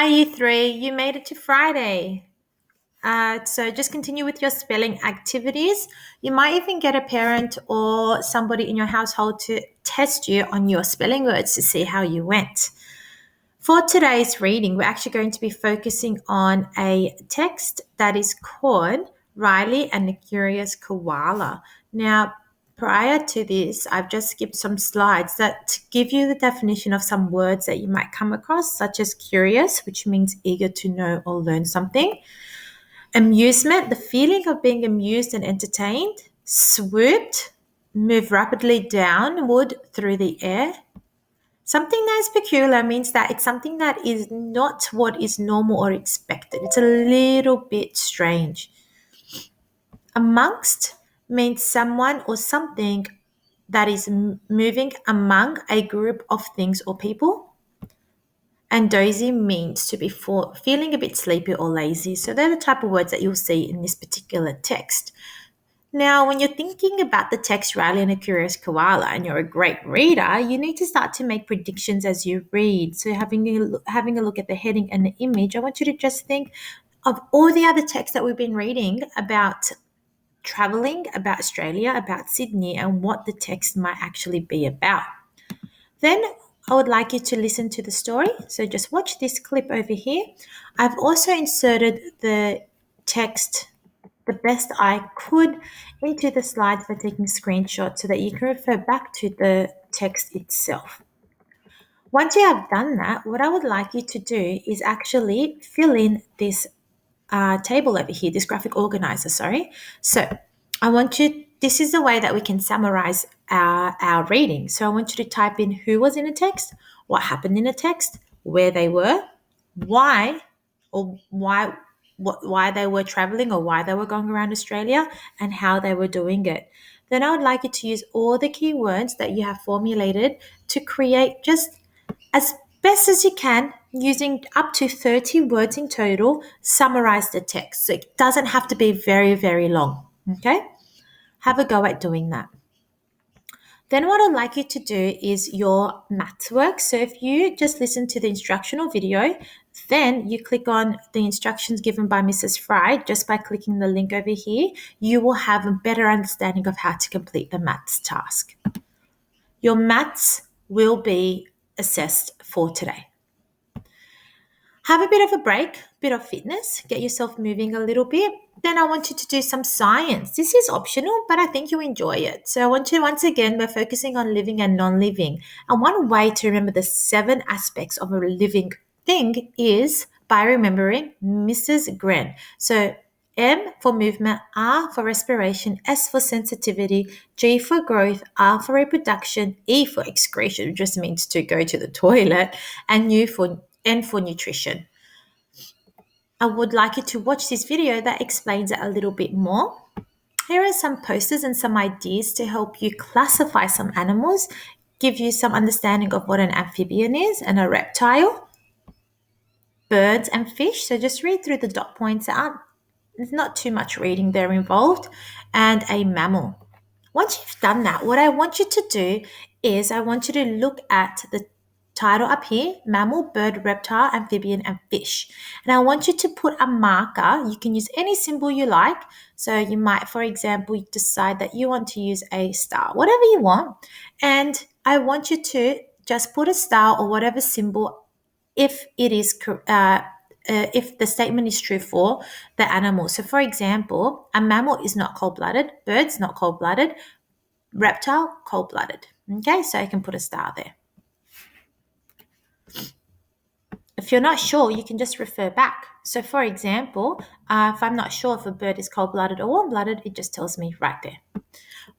Hi, you three. You made it to Friday. So just continue with your spelling activities. You might even get a parent or somebody in your household to test you on your spelling words to see how you went. For today's reading, we're actually going to be focusing on a text that is called Riley and the Curious Koala. Now, prior to this, I've just skipped some slides that give you the definition of some words that you might come across, such as curious, which means eager to know or learn something. Amusement, the feeling of being amused and entertained. Swooped, move rapidly downward through the air. Something that is peculiar means that it's something that is not what is normal or expected. It's a little bit strange. Amongst means someone or something that is moving among a group of things or people. And dozy means to be feeling a bit sleepy or lazy. So they're the type of words that you'll see in this particular text. Now, when you're thinking about the text Riley and a Curious Koala and you're a great reader, you need to start to make predictions as you read. So having a look at the heading and the image, I want you to just think of all the other texts that we've been reading about traveling, about Australia, about Sydney, and what the text might actually be about. Then I would like you to listen to the story. So just watch this clip over here. I've also inserted the text the best I could into the slides by taking screenshots so that you can refer back to the text itself. Once you have done that, what I would like you to do is actually fill in this table over here, this graphic organizer, sorry. So this is the way that we can summarize our reading. So I want you to type in who was in a text, what happened in a text, where they were, why they were traveling or why they were going around Australia, and how they were doing it. Then I would like you to use all the keywords that you have formulated to create just as best as you can, using up to 30 words in total, summarize the text. So it doesn't have to be very, very long. Okay? Have a go at doing that. Then what I'd like you to do is your maths work. So if you just listen to the instructional video, then you click on the instructions given by Mrs. Fry. Just by clicking the link over here, you will have a better understanding of how to complete the maths task. Your maths will be assessed for today. Have a bit of a break, bit of fitness, get yourself moving a little bit. Then I want you to do some science. This is optional, but I think you enjoy it. So I want you, once again, we're focusing on living and non-living. And one way to remember the 7 aspects of a living thing is by remembering Mrs. Gren. So M for movement, R for respiration, S for sensitivity, G for growth, R for reproduction, E for excretion, just means to go to the toilet, and N for nutrition. I would like you to watch this video that explains it a little bit more. Here are some posters and some ideas to help you classify some animals, give you some understanding of what an amphibian is and a reptile, birds and fish. So just read through the dot points out. There's not too much reading there involved, and a mammal. Once you've done that, what I want you to do is I want you to look at the title up here, mammal, bird, reptile, amphibian, and fish. And I want you to put a marker. You can use any symbol you like. So you might, for example, decide that you want to use a star, whatever you want. And I want you to just put a star or whatever symbol if it is if the statement is true for the animal. So, for example, a mammal is not cold-blooded, bird's not cold-blooded, reptile, cold-blooded. Okay, so I can put a star there. If you're not sure, you can just refer back. So, for example, if I'm not sure if a bird is cold-blooded or warm-blooded, it just tells me right there.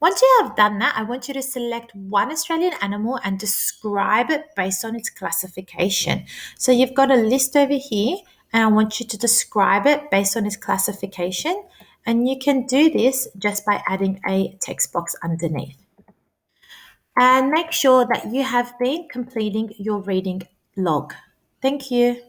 Once you have done that, I want you to select one Australian animal and describe it based on its classification. So you've got a list over here, and I want you to describe it based on its classification. And you can do this just by adding a text box underneath. And make sure that you have been completing your reading log. Thank you.